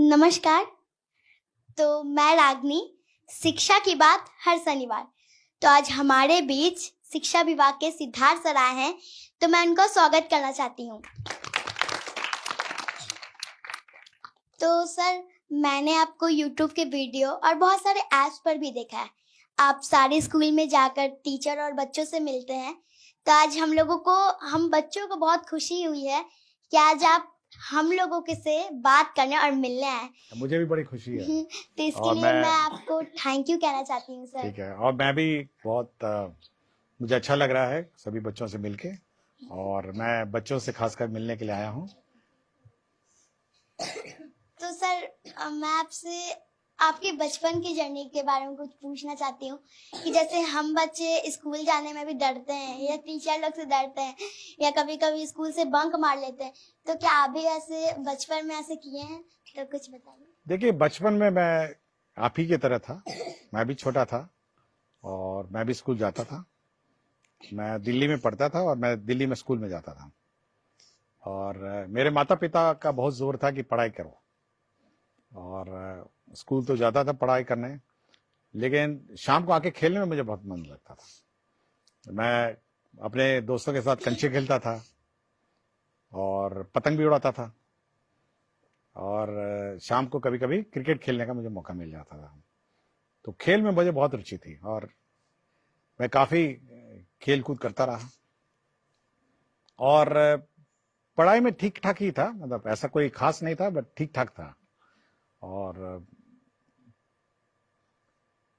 नमस्कार। तो मैं रागनी, शिक्षा की बात हर शनिवार। तो आज हमारे बीच शिक्षा विभाग के सिद्धार्थ सर आए हैं, तो मैं उनका स्वागत करना चाहती हूँ। तो सर, मैंने आपको YouTube के वीडियो और बहुत सारे ऐप्स पर भी देखा है। आप सारे स्कूल में जाकर टीचर और बच्चों से मिलते हैं। तो आज हम बच्चों को बहुत खुशी हुई है कि आज आप हम लोगों के से बात करने और मिलने आए। मुझे भी बड़ी खुशी है। तो इसके लिए मैं आपको थैंक यू कहना चाहती हूँ सर। ठीक है, और मैं भी बहुत मुझे अच्छा लग रहा है सभी बच्चों से मिलके, और मैं बच्चों से खासकर मिलने के लिए आया हूँ। तो सर, मैं आपसे आपके बचपन की जर्नी के बारे में कुछ पूछना चाहती हूँ कि जैसे हम बच्चे स्कूल जाने में भी डरते हैं या टीचर लोग से डरते हैं या कभी कभी स्कूल से बंक मार लेते हैं, तो क्या आप भी ऐसे बचपन में ऐसे किए हैं? तो कुछ बताइए। देखिए, बचपन में मैं आप ही की तरह था। मैं भी छोटा था और मैं भी स्कूल जाता था। मैं दिल्ली में पढ़ता था और मैं दिल्ली में स्कूल में जाता था, और मेरे माता पिता का बहुत जोर था कि पढ़ाई करो, और स्कूल तो जाता था पढ़ाई करने, लेकिन शाम को आके खेलने में मुझे बहुत मन लगता था। मैं अपने दोस्तों के साथ कंचे खेलता था और पतंग भी उड़ाता था, और शाम को कभी कभी क्रिकेट खेलने का मुझे मौका मिल जाता था। तो खेल में मुझे बहुत रुचि थी और मैं काफ़ी खेल कूद करता रहा, और पढ़ाई में ठीक ठाक ही था, मतलब ऐसा कोई खास नहीं था, बट ठीक ठाक था। और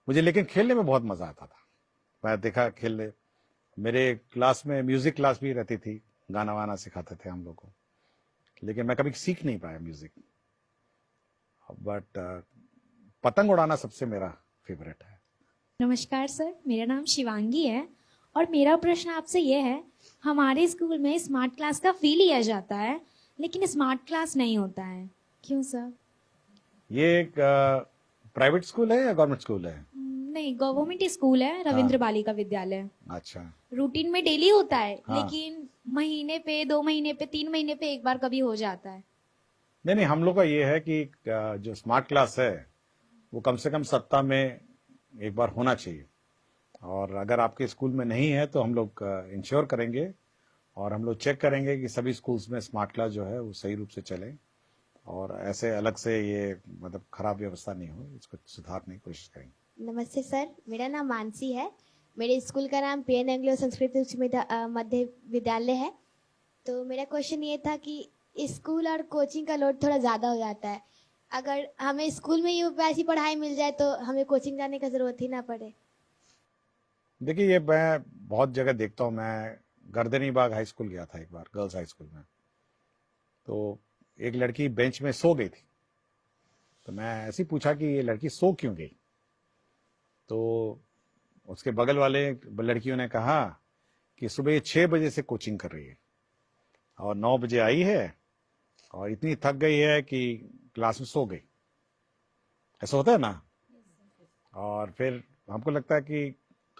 मुझे लेकिन खेलने में बहुत मज़ा आता था। मैं देखा खेलने, मेरे क्लास में म्यूज़िक क्लास भी रहती थी, गाना वाना सिखाते थे हम लोग को, लेकिन मैं कभी सीख नहीं पाया म्यूज़िक। बट पतंग उड़ाना सबसे मेरा फेवरेट है। नमस्कार सर, मेरा नाम शिवांगी है और मेरा प्रश्न आपसे ये है, हमारे स्कूल में स्मार्ट क्लास का फी लिया जाता है लेकिन स्मार्ट क्लास नहीं होता है, क्यों सर? ये एक प्राइवेट स्कूल है या गवर्नमेंट स्कूल है? नहीं, गवर्नमेंट स्कूल है, रविंद्र बालिका विद्यालय। अच्छा। रूटीन में डेली होता है, हाँ। लेकिन महीने पे, 2 महीने पे, 3 महीने पे एक बार कभी हो जाता है। नहीं, हम लोग का ये है कि जो स्मार्ट क्लास है वो कम से कम सप्ताह में एक बार होना चाहिए, और अगर आपके स्कूल में नहीं है तो हम लोग इंश्योर करेंगे और हम लोग चेक करेंगे कि सभी स्कूल्स में स्मार्ट क्लास जो है वो सही रूप से चले, और ऐसे अलग से ये मतलब खराब व्यवस्था नहीं हो, इसको सुधारने की कोशिश करेंगे। नमस्ते सर, मेरा नाम मानसी है। मेरे स्कूल का नाम पी एन एंग्लो संस्कृत उच्च मध्य विद्यालय है। तो मेरा क्वेश्चन ये था कि स्कूल और कोचिंग का लोड थोड़ा ज़्यादा हो जाता है। अगर हमें स्कूल में ही वैसी पढ़ाई मिल जाए तो हमें कोचिंग जाने का ज़रूरत ही ना पड़े। देखिए, ये मैं बहुत जगह देखता हूँ। मैं गर्दनी बाग हाई स्कूल गया था एक बार, गर्ल्स हाई स्कूल में, तो एक लड़की बेंच में सो गई थी। तो मैं ऐसे ही पूछा कि ये लड़की सो क्यों गई, तो उसके बगल वाले लड़कियों ने कहा कि सुबह 6 बजे से कोचिंग कर रही है और 9 बजे आई है और इतनी थक गई है कि क्लास में सो गई। ऐसा होता है ना। और फिर हमको लगता है कि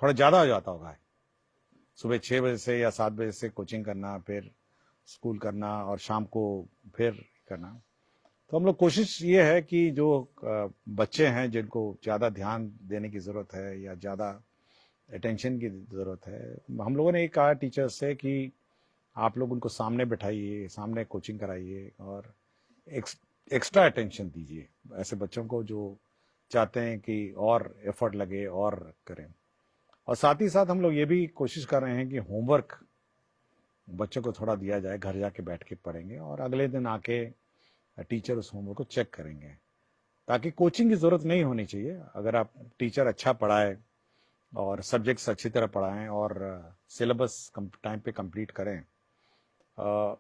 थोड़ा ज़्यादा हो जाता होगा, सुबह 6 बजे से या 7 बजे से कोचिंग करना, फिर स्कूल करना और शाम को फिर करना। तो हम लोग कोशिश ये है कि जो बच्चे हैं जिनको ज़्यादा ध्यान देने की ज़रूरत है या ज़्यादा अटेंशन की ज़रूरत है, हम लोगों ने ये कहा टीचर्स से कि आप लोग उनको सामने बैठाइए, सामने कोचिंग कराइए और एक्स्ट्रा अटेंशन दीजिए ऐसे बच्चों को जो चाहते हैं कि और एफर्ट लगे और करें। और साथ ही साथ हम लोग ये भी कोशिश कर रहे हैं कि होमवर्क बच्चों को थोड़ा दिया जाए, घर जाके बैठ के पढ़ेंगे और अगले दिन आके टीचर उस होमवर्क को चेक करेंगे, ताकि कोचिंग की ज़रूरत नहीं होनी चाहिए। अगर आप टीचर अच्छा पढ़ाए और सब्जेक्ट्स अच्छी तरह पढ़ाएं और सिलेबस टाइम पे कंप्लीट करें,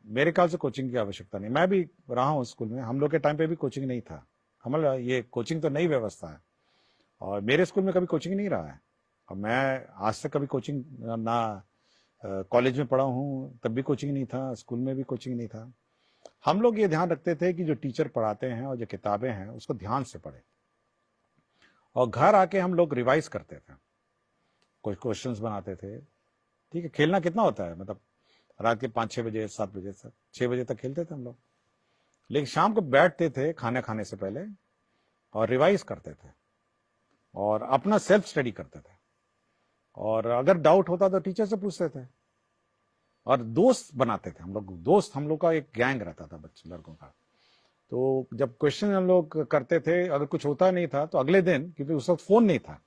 मेरे ख्याल से कोचिंग की आवश्यकता नहीं। मैं भी रहा हूँ स्कूल में, हम लोग के टाइम पे भी कोचिंग नहीं था। हमारा ये कोचिंग तो नई व्यवस्था है और मेरे स्कूल में कभी कोचिंग नहीं रहा है, और मैं आज तक कभी कोचिंग ना कॉलेज में पढ़ा हूँ तब भी कोचिंग नहीं था, स्कूल में भी कोचिंग नहीं था। हम लोग ये ध्यान रखते थे कि जो टीचर पढ़ाते हैं और जो किताबें हैं उसको ध्यान से पढ़ें, और घर आके हम लोग रिवाइज करते थे, कुछ क्वेश्चंस बनाते थे। ठीक है, खेलना कितना होता है, मतलब रात के 5-6 बजे 7 बजे तक, 6 बजे तक खेलते थे हम लोग, लेकिन शाम को बैठते थे खाना खाने से पहले और रिवाइज करते थे और अपना सेल्फ स्टडी करते थे, और अगर डाउट होता तो टीचर से पूछते थे और दोस्त बनाते थे हम लोग। दोस्त हम लोग का एक गैंग रहता था बच्चे लड़कों का। तो जब क्वेश्चन हम लोग करते थे, अगर कुछ होता नहीं था तो अगले दिन, क्योंकि उस वक्त फोन नहीं था,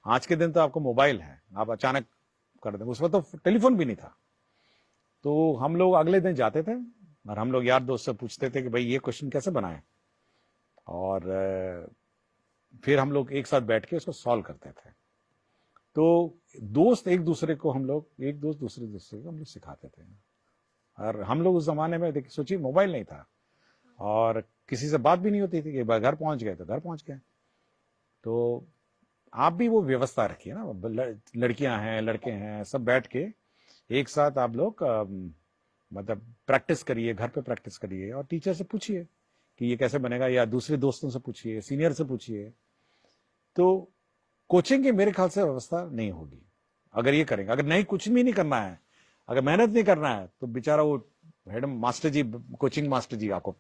आज के दिन तो आपको मोबाइल है, आप अचानक कर दें, उस वक्त तो टेलीफोन भी नहीं था, तो हम लोग अगले दिन जाते थे और हम लोग यार दोस्त से पूछते थे कि भाई ये क्वेश्चन कैसे बनाए, और फिर हम लोग एक साथ बैठ के उसको सॉल्व करते थे। तो दोस्त एक दूसरे को हम लोग, एक दोस्त दूसरे को हम लोग सिखाते थे। और हम लोग उस जमाने में देखिए, सोचिए मोबाइल नहीं था और किसी से बात भी नहीं होती थी कि घर पहुंच गए तो घर पहुंच गए। तो आप भी वो व्यवस्था रखिए ना, लड़कियां हैं लड़के हैं सब बैठ के एक साथ आप लोग मतलब प्रैक्टिस करिए, घर पे प्रैक्टिस करिए और टीचर से पूछिए कि ये कैसे बनेगा, या दूसरे दोस्तों से पूछिए, सीनियर से पूछिए। तो कोचिंग की मेरे ख्याल से व्यवस्था नहीं होगी अगर ये करेंगे। अगर नहीं, कुछ भी नहीं करना है, अगर मेहनत नहीं करना है, तो बेचारा वो हेड मास्टर जी, कोचिंग मास्टर जी आपको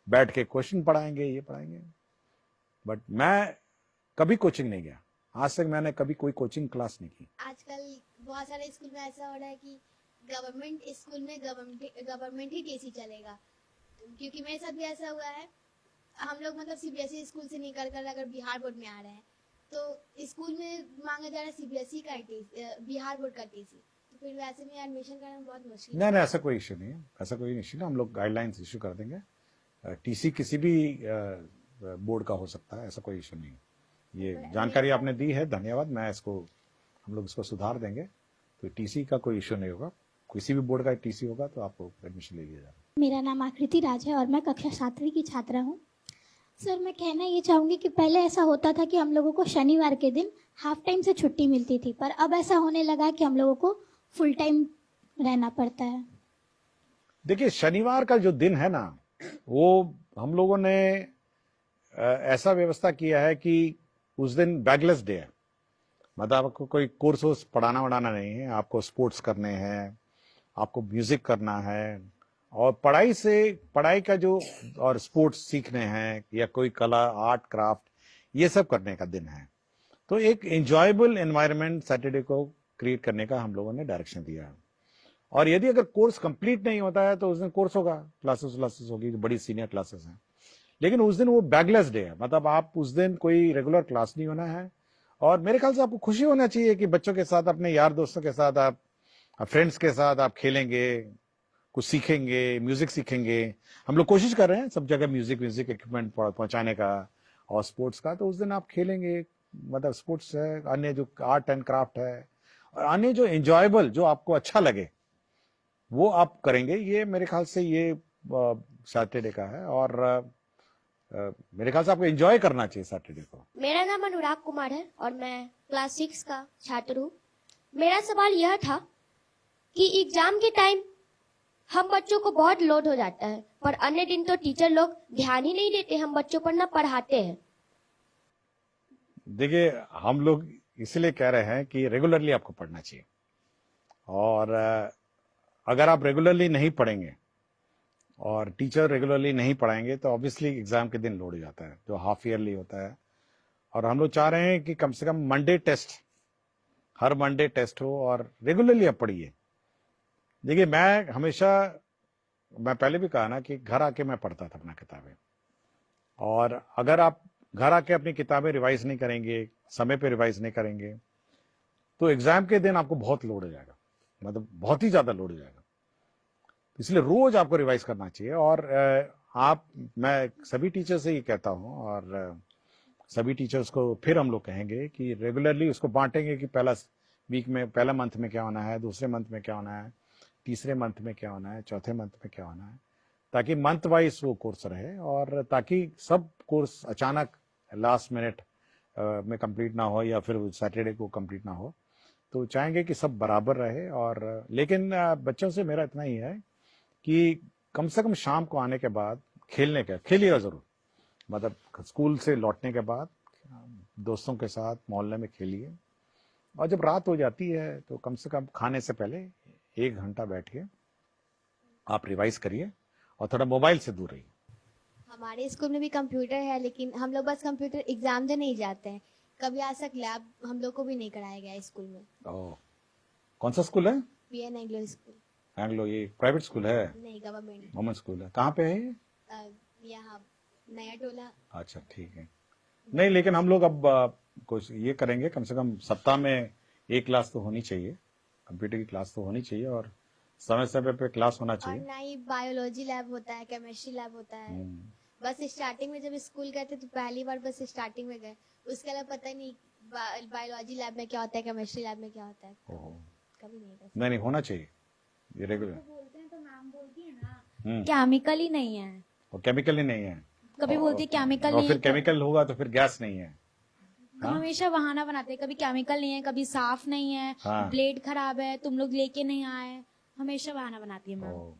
बैठ के क्वेश्चन पढ़ाएंगे, ये पढ़ाएंगे। बट मैं कभी कोचिंग नहीं गया, आज तक मैंने कभी कोई कोचिंग क्लास नहीं की। आजकल बहुत सारे स्कूल में ऐसा हो रहा है कि गवर्नमेंट स्कूल में गवर्नमेंट ही टीसी चलेगा, क्योंकि मेरे साथ भी ऐसा हुआ है। हम लोग मतलब सीबीएसई स्कूल से निकल कर अगर बिहार बोर्ड में आ रहे हैं तो स्कूल में मांगा जा रहा है सीबीएसई का बिहार बोर्ड का टीसी, तो फिर वैसे में एडमिशन करना बहुत मुश्किल। नहीं, ऐसा कोई इश्यू नहीं है, ऐसा कोई इश्यू नहीं, हम लोग गाइडलाइंस इश्यू कर देंगे। टीसी किसी भी बोर्ड का हो सकता है, ऐसा कोई इश्यू नहीं। ये जानकारी आपने दी है, धन्यवाद। मैं इसको, हम लोग इसको सुधार देंगे, तो टीसी का कोई इश्यू नहीं होगा। किसी भी बोर्ड का टीसी होगा तो आपको एडमिशन ले लिया जाएगा। मेरा नाम आकृति राज है और मैं कक्षा 7वीं की छात्रा हूँ। सर, मैं कहना ये चाहूँगी कि पहले ऐसा होता था कि हम लोगों को शनिवार के दिन हाफ टाइम से छुट्टी मिलती थी, पर अब ऐसा होने लगा है कि हम लोगों को फुल टाइम रहना पड़ता है। देखिए, शनिवार का जो दिन है ना, वो हम लोगों ने ऐसा व्यवस्था किया है कि उस दिन बैगलेस डे है। मतलब आपको कोई कोर्स पढ़ाना वढ़ाना नहीं है, आपको स्पोर्ट्स करने हैं, आपको म्यूजिक करना है, और पढ़ाई का जो और स्पोर्ट्स सीखने हैं, या कोई कला, आर्ट, क्राफ्ट, ये सब करने का दिन है। तो एक एंजॉयबल एनवायरनमेंट सैटरडे को क्रिएट करने का हम लोगों ने डायरेक्शन दिया है। और यदि अगर कोर्स कंप्लीट नहीं होता है तो उस दिन कोर्स होगा, क्लासेस होगी, जो बड़ी सीनियर क्लासेस हैं, लेकिन उस दिन वो बैगलेस डे है। मतलब आप उस दिन कोई रेगुलर क्लास नहीं होना है। और मेरे ख्याल से आपको खुशी होना चाहिए कि बच्चों के साथ, अपने यार दोस्तों के साथ, आप फ्रेंड्स के साथ आप खेलेंगे, कुछ सीखेंगे, म्यूजिक सीखेंगे। हम लोग कोशिश कर रहे हैं सब जगह म्यूजिक इक्विपमेंट पहुंचाने का और स्पोर्ट्स का। तो उस दिन आप खेलेंगे, मतलब स्पोर्ट्स है, अन्य जो आर्ट एंड क्राफ्ट है, और अन्य जो एंजॉयबल, जो आपको अच्छा लगे, वो आप करेंगे। ये मेरे ख्याल से ये सैटरडे का है, और मेरे ख्याल से आपको एंजॉय करना चाहिए सैटरडे को। मेरा नाम अनुराग कुमार है और मैं क्लास 6 का छात्र हूँ। मेरा सवाल यह था कि एग्जाम के टाइम हम बच्चों को बहुत लोड हो जाता है, पर अन्य दिन तो टीचर लोग ध्यान ही नहीं देते, हम बच्चों पर ना पढ़ाते हैं। देखिए, हम लोग इसलिए कह रहे हैं कि रेगुलरली आपको पढ़ना चाहिए, और अगर आप रेगुलरली नहीं पढ़ेंगे और टीचर रेगुलरली नहीं पढ़ाएंगे तो ऑब्वियसली एग्जाम के दिन लोड हो जाता है, जो हाफ ईयरली होता है। और हम लोग चाह रहे हैं कि कम से कम मंडे टेस्ट, हर मंडे टेस्ट हो, और रेगुलरली आप पढ़िए। देखिए, मैं पहले भी कहा ना कि घर आके मैं पढ़ता था अपना किताबें, और अगर आप घर आके अपनी किताबें रिवाइज नहीं करेंगे, समय पे रिवाइज नहीं करेंगे, तो एग्जाम के दिन आपको बहुत लोड हो जाएगा, मतलब बहुत ही ज्यादा लोड हो जाएगा। इसलिए रोज आपको रिवाइज करना चाहिए। और मैं सभी टीचर से ये कहता हूं, और सभी टीचर्स को फिर हम लोग कहेंगे कि रेगुलरली उसको बांटेंगे कि पहला वीक में, पहला मंथ में क्या होना है, दूसरे मंथ में क्या होना है, तीसरे मंथ में क्या होना है, चौथे मंथ में क्या होना है, ताकि मंथ वाइज वो कोर्स रहे, और ताकि सब कोर्स अचानक लास्ट मिनट में कंप्लीट ना हो, या फिर सैटरडे को कंप्लीट ना हो। तो चाहेंगे कि सब बराबर रहे। और लेकिन बच्चों से मेरा इतना ही है कि कम से कम शाम को आने के बाद खेलिएगा जरूर। मतलब स्कूल से लौटने के बाद दोस्तों के साथ मोहल्ले में खेलिए, और जब रात हो जाती है तो कम से कम खाने से पहले 1 घंटा बैठ के आप रिवाइज करिए, और थोड़ा मोबाइल से दूर रहिए। हमारे स्कूल में भी कंप्यूटर है, लेकिन हम लोग बस कंप्यूटर एग्जाम देने ही जाते हैं। कभी आज तक लैब हम लोग को भी नहीं कराया गया है स्कूल में। ओह, कौन सा स्कूल है? PN Anglo school. एंग्लो, ये प्राइवेट स्कूल है? नहीं, गवर्नमेंट। वुमेन स्कूल है। कहाँ पे है ये? यहाँ नया टोला। अच्छा, ठीक है। नहीं, लेकिन हम लोग अब कुछ ये करेंगे, कम से कम सप्ताह में एक क्लास तो होनी चाहिए, कंप्यूटर की क्लास तो होनी चाहिए, और समय समय पे क्लास होना और चाहिए। ना ही बायोलॉजी लैब होता है, केमिस्ट्री लैब होता है। बस स्टार्टिंग में जब स्कूल गए थे तो पहली बार बस स्टार्टिंग में गए, उसके अलावा पता ही नहीं बायोलॉजी लैब में क्या होता है, केमिस्ट्री लैब में क्या होता है। ओहो। कभी नहीं था। नहीं, होना चाहिए ये रेगुलर। बोलते हैं तो मैम बोलती है ना हम्म, केमिकल ही नहीं है, और केमिकल ही नहीं है, कभी बोलती है केमिकल और नहीं फिर है, केमिकल होगा तो फिर गैस नहीं है। तो हमेशा बहाना बनाते हैं, कभी केमिकल नहीं है, कभी साफ नहीं है, हाँ। ब्लेड खराब है, तुम लोग लेके नहीं आए, हमेशा बहाना बनाती है मैम। ओह,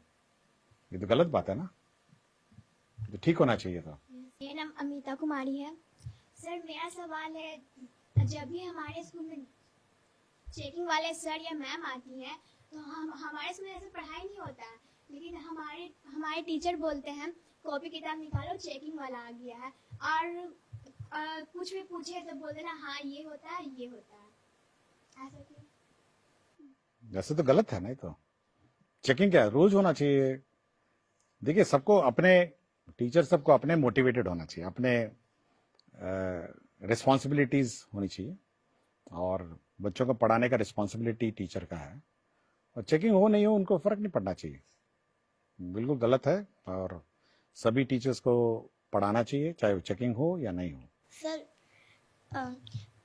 ये तो गलत बात है ना, तो ठीक होना चाहिए था। मेरा नाम अमिता कुमारी है। सर मेरा सवाल है, जब भी हमारे स्कूल में चेकिंग वाले सर या मैम आती हैं तो हम हमारे स्कूल में ऐसे पढ़ाई नहीं होता है, लेकिन हमारे टीचर बोलते हैं कॉपी किताब निकालो चेकिंग वाला आ गया है, और कुछ भी पूछे तो बोल देना हाँ ये होता है ये होता है, ऐसा क्यों? वैसे तो गलत है ना, ये तो चेकिंग क्या है, रोज होना चाहिए। देखिए, सबको अपने टीचर सबको अपने मोटिवेटेड होना चाहिए, अपने रिस्पॉन्सिबिलिटीज होनी चाहिए, और बच्चों को पढ़ाने का रिस्पॉन्सिबिलिटी टीचर का है, और चेकिंग हो नहीं हो उनको फर्क नहीं पड़ना चाहिए, बिल्कुल गलत है, और सभी टीचर्स को पढ़ाना चाहिए चाहे वो चेकिंग हो या नहीं हो। सर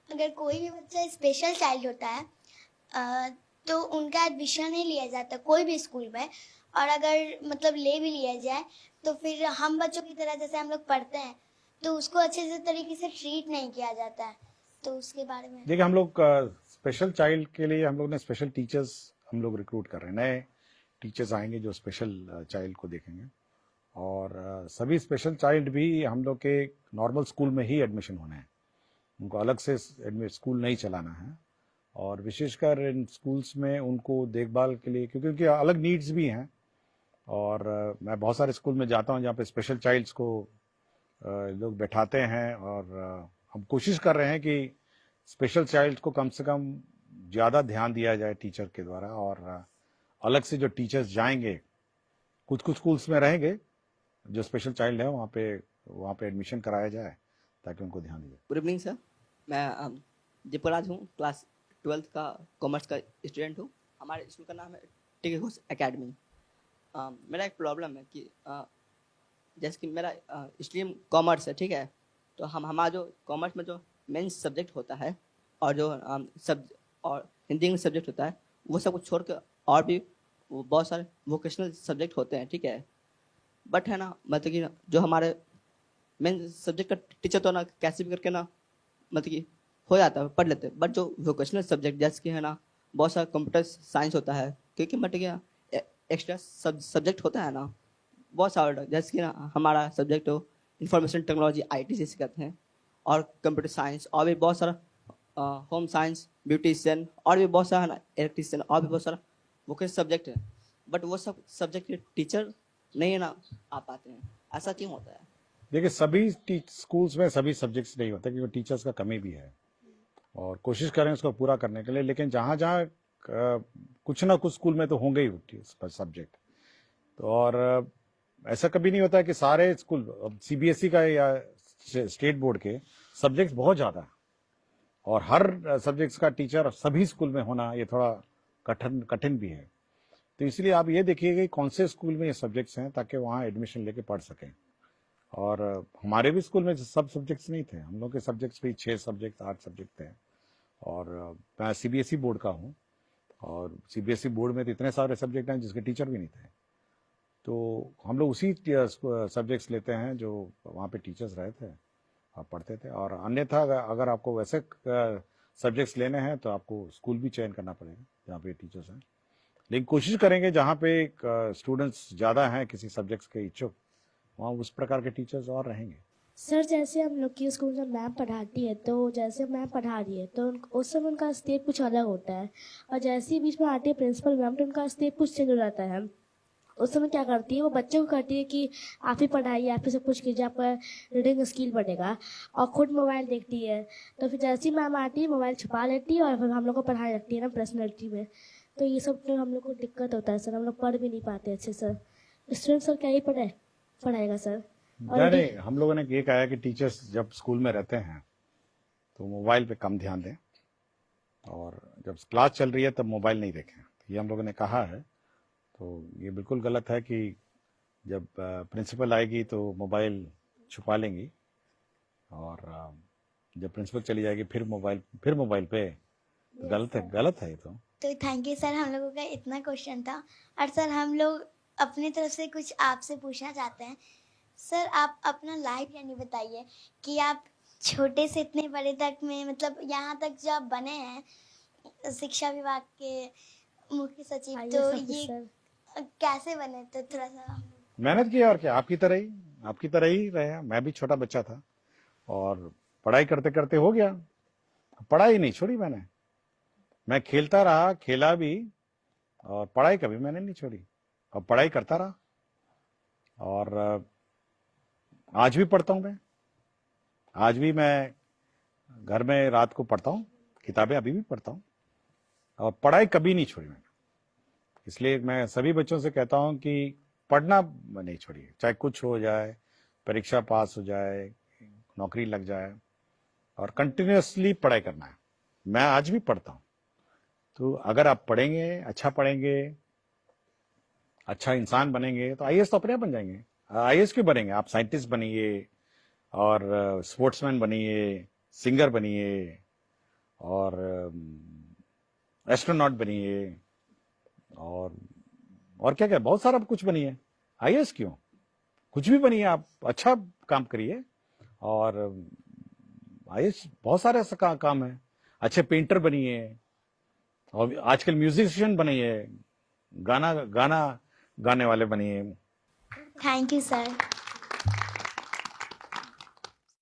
अगर कोई भी बच्चा स्पेशल चाइल्ड होता है तो उनका एडमिशन नहीं लिया जाता कोई भी स्कूल में, और अगर मतलब ले भी लिया जाए तो फिर हम बच्चों की तरह जैसे हम लोग पढ़ते हैं तो उसको अच्छे से तरीके से ट्रीट नहीं किया जाता है, तो उसके बारे में। देखिए, हम लोग स्पेशल चाइल्ड के लिए हम लोग ने स्पेशल टीचर्स हम लोग रिक्रूट कर रहे हैं, नए टीचर्स आएंगे जो स्पेशल चाइल्ड को देखेंगे, और सभी स्पेशल चाइल्ड भी हम लोग के नॉर्मल स्कूल में ही एडमिशन होना है, उनको अलग से स्कूल नहीं चलाना है, और विशेषकर इन स्कूल्स में उनको देखभाल के लिए, क्योंकि उनकी अलग नीड्स भी हैं, और मैं बहुत सारे स्कूल में जाता हूं जहाँ पे स्पेशल चाइल्ड्स को लोग बैठाते हैं, और हम कोशिश कर रहे हैं कि स्पेशल चाइल्ड को कम से कम ज़्यादा ध्यान दिया जाए टीचर के द्वारा, और अलग से जो टीचर्स जाएंगे, कुछ कुछ स्कूल्स में रहेंगे जो स्पेशल चाइल्ड है वहाँ पे एडमिशन कराया जाए ताकि उनको ध्यान दिया। गुड इवनिंग सर, मैं दीपराज हूँ, क्लास 12th का कॉमर्स का स्टूडेंट हूँ। हमारे स्कूल का नाम है टिके घोष एकेडमी। मेरा एक प्रॉब्लम है कि जैसे कि मेरा स्ट्रीम कॉमर्स है, ठीक है, तो हमारा जो कॉमर्स में जो मेन सब्जेक्ट होता है और जो और हिंदी इंग्लिश सब्जेक्ट होता है, वो सब कुछ छोड़ के और भी बहुत सारे वोकेशनल सब्जेक्ट होते हैं, ठीक है, बट है ना, मतलब कि जो हमारे मेन सब्जेक्ट का टीचर तो ना कैसे भी करके ना मतलब कि हो जाता है, पढ़ लेते हैं, बट जो वोकेशनल सब्जेक्ट जैसे कि है ना बहुत सारा कंप्यूटर साइंस होता है, क्योंकि मतलब कि एक्स्ट्रा सब्जेक्ट होता है ना बहुत सारा, जैसे कि ना हमारा सब्जेक्ट हो इंफॉर्मेशन टेक्नोलॉजी IT जिसे कहते हैं, और कंप्यूटर साइंस, और भी बहुत सारा होम साइंस, ब्यूटिशियन, और भी बहुत सारा इलेक्ट्रीशियन, और भी बहुत सारा वोकेशनल सब्जेक्ट है, बट वो सब सब्जेक्ट के टीचर नहीं है ना आ पाते हैं, ऐसा क्यों होता है? देखिए, सभी स्कूल्स में सभी सब्जेक्ट्स नहीं होते, क्योंकि टीचर्स का कमी भी है, और कोशिश करें उसको पूरा करने के लिए, लेकिन जहाँ जहाँ कुछ ना कुछ स्कूल में तो होंगे ही सब्जेक्ट, तो और ऐसा कभी नहीं होता है कि सारे स्कूल, CBSE का या स्टेट बोर्ड के सब्जेक्ट्स बहुत ज़्यादा है, और हर सब्जेक्ट्स का टीचर सभी स्कूल में होना ये थोड़ा कठिन भी है, तो इसलिए आप ये देखिए कि कौन से स्कूल में ये सब्जेक्ट्स हैं ताकि वहाँ एडमिशन लेके पढ़ सकें। और हमारे भी स्कूल में सब सब्जेक्ट्स नहीं थे, हम लोग के सब्जेक्ट्स भी 6 सब्जेक्ट 8 सब्जेक्ट थे, और मैं CBSE बोर्ड का हूँ, और CBSE बोर्ड में तो इतने सारे सब्जेक्ट हैं जिसके टीचर भी नहीं थे, तो हम लोग उसी सब्जेक्ट्स लेते हैं जो वहाँ पे टीचर्स रहे थे और पढ़ते थे, और अन्यथा अगर आपको वैसे सब्जेक्ट्स लेने हैं तो आपको स्कूल भी चयन करना पड़ेगा जहाँ पे टीचर्स हैं, लेकिन कोशिश करेंगे जहाँ पे स्टूडेंट्स ज़्यादा हैं किसी सब्जेक्ट्स के इच्छुक, वहाँ उस प्रकार के टीचर्स और रहेंगे। सर जैसे हम लोग की स्कूल में मैम पढ़ाती है, तो जैसे मैम पढ़ा रही है तो उस समय उनका स्टेप कुछ अलग होता है, और जैसे ही बीच में आती है प्रिंसिपल मैम तो उनका स्टेप कुछ चेंज हो जाता है। उस समय क्या करती है, वो बच्चे को कहती है कि आप ही पढ़ाइए, आप ही सब कुछ कीजिए, आपका रीडिंग स्किल बढ़ेगा, और खुद मोबाइल देखती है। तो फिर जैसे ही मैम आती है मोबाइल छुपा लेती है और फिर हम लोग को पढ़ाई लगती है ना पर्सनैलिटी में। तो ये सब जो हम लोग को दिक्कत होता है सर, हम लोग पढ़ भी नहीं पाते अच्छे सर। स्टूडेंट सर क्या ही पढ़ाएगा सर। नहीं, हम लोगों ने ये कहा है कि टीचर्स जब स्कूल में रहते हैं तो मोबाइल पे कम ध्यान दें, और जब क्लास चल रही है तब मोबाइल नहीं देखें। ये हम लोगों ने कहा है। तो ये बिल्कुल गलत है कि जब प्रिंसिपल आएगी तो मोबाइल छुपा लेंगी, और जब प्रिंसिपल चली जाएगी फिर मोबाइल पे। तो गलत है ये तो थैंक यू सर, हम लोगों का इतना क्वेश्चन था। और सर हम लोग अपनी तरफ से कुछ आपसे पूछना चाहते हैं। सर आप अपना लाइफ जर्नी बताइए कि आप छोटे से इतने बड़े तक में, मतलब यहाँ तक जो आप बने हैं शिक्षा विभाग के मुख्य सचिव, तो ये कैसे बने? तो थोड़ा सा मेहनत की, और क्या, आपकी तरह ही रहे। मैं भी छोटा बच्चा था और पढ़ाई करते करते हो गया। पढ़ाई नहीं छोड़ी मैं खेलता रहा, खेला भी, और पढ़ाई कभी मैंने नहीं छोड़ी, और पढ़ाई करता रहा। और आज भी पढ़ता हूं आज भी मैं घर में रात को पढ़ता हूं, किताबें अभी भी पढ़ता हूं, और पढ़ाई कभी नहीं छोड़ी मैंने। इसलिए मैं सभी बच्चों से कहता हूं कि पढ़ना नहीं छोड़िए, चाहे कुछ हो जाए, परीक्षा पास हो जाए, नौकरी लग जाए, और कंटिन्यूअसली पढ़ाई करना है। मैं आज भी पढ़ता हूं। तो अगर आप पढ़ेंगे, अच्छा इंसान बनेंगे, तो आईएएस तो अपने आप बन जाएंगे। आईएएस क्यों बनेंगे? आप साइंटिस्ट बनिए, और स्पोर्ट्समैन बनिए, सिंगर बनिए, और एस्ट्रोनॉट बनिए, और क्या क्या बहुत सारा कुछ बनिए। आईएएस क्यों? कुछ भी बनिए, आप अच्छा काम करिए। और आईएएस बहुत सारे ऐसा काम है। अच्छे पेंटर बनिए, और आजकल म्यूजिशियन बनिए, गाना गाने वाले बनिए। Thank you sir.